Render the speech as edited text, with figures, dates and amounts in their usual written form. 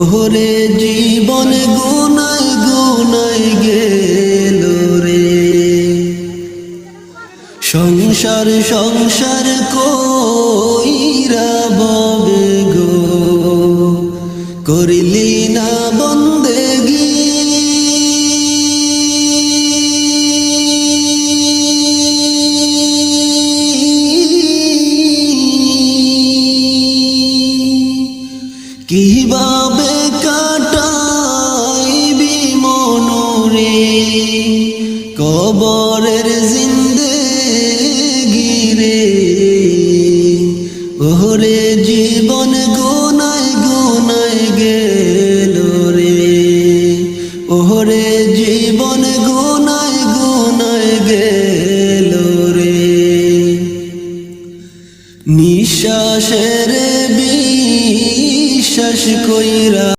ওরে জীবন গুনায় গুনায় গেল রে, সংসার সংসার কইরা ববে গো, করিলি না বন্দেগি। কিভাবে কাটাইবি মনরে কবরের জিন্দেগি রে, ওরে জীবন গুনায় গুনায় গেল রে, ওরে